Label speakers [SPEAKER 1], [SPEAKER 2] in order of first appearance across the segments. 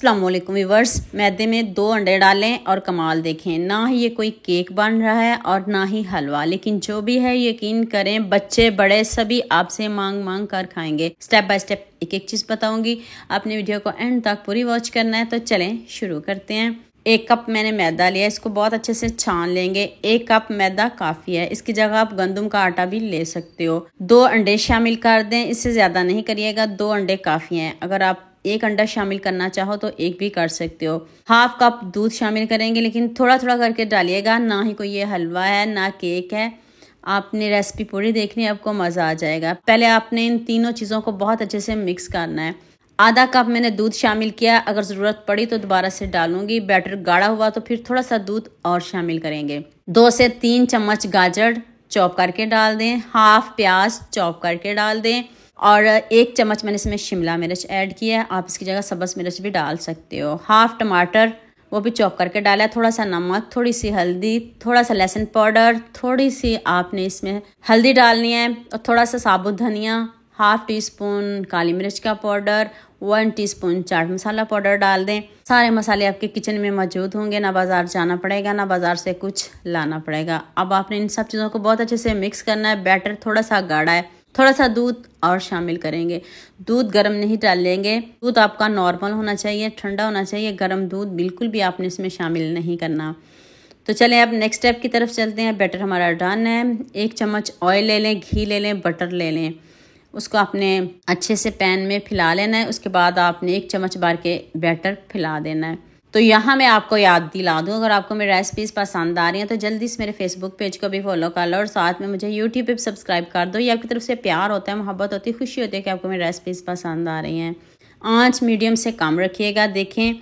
[SPEAKER 1] अस्सलाम वालेकुम व्यूअर्स। मैदे में 2 अंडे डालें और कमाल देखें। ना ही ये कोई केक बन रहा है और ना ही हलवा, लेकिन जो भी है यकीन करें बच्चे बड़े सभी आपसे मांग मांग कर खाएंगे। स्टेप बाय स्टेप एक एक चीज़ बताऊंगी, आपने वीडियो को एंड तक पूरी वॉच करना है। तो चलें शुरू करते हैं। 1 कप मैंने मैदा लिया, इसको बहुत अच्छे से छान लेंगे। 1 कप मैदा काफ़ी है, इसकी जगह आप गंदम का आटा भी ले सकते हो। 2 अंडे शामिल कर दें, इससे ज़्यादा नहीं करिएगा, 2 अंडे काफ़ी हैं। अगर आप 1 अंडा शामिल करना चाहो तो 1 भी कर सकते हो। 1/2 कप दूध शामिल करेंगे, लेकिन थोड़ा थोड़ा करके डालिएगा, ना ही कोई ये हलवा है ना केक है। आपने रेसिपी पूरी देखनी है, आपको मज़ा आ जाएगा। पहले आपने इन तीनों चीज़ों को बहुत अच्छे से मिक्स करना है। आधा कप मैंने दूध शामिल किया, अगर ज़रूरत पड़ी तो दोबारा से डालूंगी। बैटर गाढ़ा हुआ तो फिर थोड़ा सा दूध और शामिल करेंगे। 2 से 3 चम्मच गाजर चॉप करके डाल दें। 1/2 प्याज चॉप करके डाल दें और 1 चम्मच मैंने इसमें शिमला मिर्च ऐड किया है, आप इसकी जगह सब्ज़ मिर्च भी डाल सकते हो। 1/2 टमाटर वो भी चॉप करके डाला है। थोड़ा सा नमक, थोड़ी सी हल्दी, थोड़ा सा लहसुन पाउडर, थोड़ी सी आपने इसमें हल्दी डालनी है और थोड़ा सा साबुत धनिया, 1/2 टीस्पून काली मिर्च का powder, 1 teaspoon chaat masala powder डाल दें। सारे मसाले आपके किचन में मौजूद होंगे, ना बाज़ार जाना पड़ेगा ना बाज़ार से कुछ लाना पड़ेगा। अब आपने इन सब चीज़ों को बहुत अच्छे से मिक्स करना है। बैटर थोड़ा सा गाढ़ा है, थोड़ा सा दूध और शामिल करेंगे। दूध गर्म नहीं डालेंगे, दूध आपका नॉर्मल होना चाहिए, ठंडा होना चाहिए। गर्म दूध बिल्कुल भी आपने इसमें शामिल नहीं करना। तो चलें अब नेक्स्ट स्टेप की तरफ चलते हैं। बैटर हमारा डन है। 1 चम्मच ऑयल ले लें, घी ले लें, बटर ले लें, उसको आपने अच्छे से पैन में फैला लेना है। उसके बाद आपने 1 चम्मच भर के बैटर फैला देना है। तो यहाँ मैं आपको याद दिला दूँ, अगर आपको मेरी रेसिपीज़ पसंद आ रही हैं तो जल्दी से मेरे फेसबुक पेज को भी फॉलो कर लो और साथ में मुझे यूट्यूब पे भी सब्सक्राइब कर दो। ये आपकी तरफ से प्यार होता है, मोहब्बत होती है, खुशी होती है कि आपको मेरी रेसिपीज़ पसंद आ रही हैं। आँच मीडियम से कम रखिएगा। देखें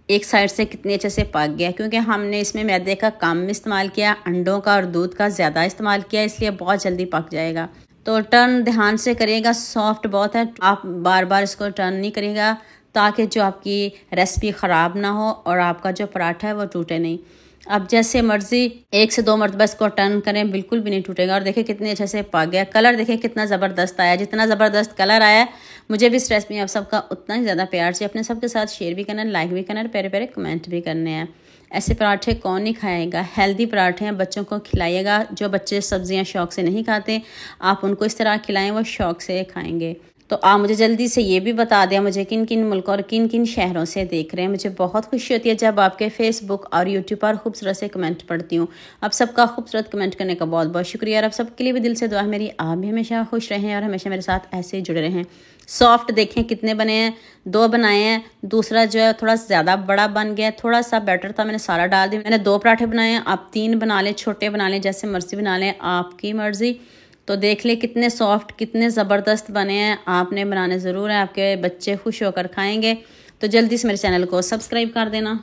[SPEAKER 1] एक साइड से कितने अच्छे से पक गया, क्योंकि हमने इसमें मैदे का कम इस्तेमाल किया, अंडों का और दूध का ज़्यादा इस्तेमाल किया, इसलिए बहुत जल्दी पक जाएगा। तो टर्न ध्यान से करिएगा, सॉफ्ट बहुत है, आप बार बार इसको टर्न नहीं करिएगा ताकि जो आपकी रेसिपी ख़राब ना हो और आपका जो पराठा है वो टूटे नहीं। अब जैसे मर्ज़ी 1 से 2 मरतबा इसको टर्न करें, बिल्कुल भी नहीं टूटेगा। और देखिए कितने अच्छे से पक गया। कलर देखिए कितना ज़बरदस्त आया। जितना ज़बरदस्त कलर आया, मुझे भी इस रेसिपी में आप सबका उतना ही ज़्यादा प्यार चाहिए। अपने सबके साथ शेयर भी करना, लाइक भी करना, प्यारे प्यारे कमेंट भी करने हैं। ऐसे पराठे कौन नहीं खाएगा, हेल्दी पराठे हैं, बच्चों को खिलाइएगा। जो बच्चे सब्जियां शौक से नहीं खाते, आप उनको इस तरह खिलाएं, वो शौक से खाएंगे। तो आप मुझे जल्दी से ये भी बता दें मुझे किन किन मुल्क और किन किन शहरों से देख रहे हैं। मुझे बहुत खुशी होती है जब आपके फेसबुक और यूट्यूब पर खूबसूरत से कमेंट पढ़ती हूँ। आप सबका खूबसूरत कमेंट करने का बहुत बहुत शुक्रिया और आप सबके लिए भी दिल से दुआ है मेरी, आप भी हमेशा खुश रहें और हमेशा मेरे साथ ऐसे ही जुड़े रहें। सॉफ्ट देखें कितने बने हैं, 2 बनाए हैं, दूसरा जो है थोड़ा ज़्यादा बड़ा बन गया, थोड़ा सा बैटर था, मैंने सारा डाल दिया। मैंने 2 पराठे बनाए हैं, आप 3 बना लें, छोटे बना लें, जैसे मर्जी बना लें, आपकी मर्ज़ी। तो देख ले कितने सॉफ्ट, कितने ज़बरदस्त बने हैं। आपने बनाने ज़रूर है, आपके बच्चे खुश होकर खाएंगे। तो जल्दी से मेरे चैनल को सब्सक्राइब कर देना।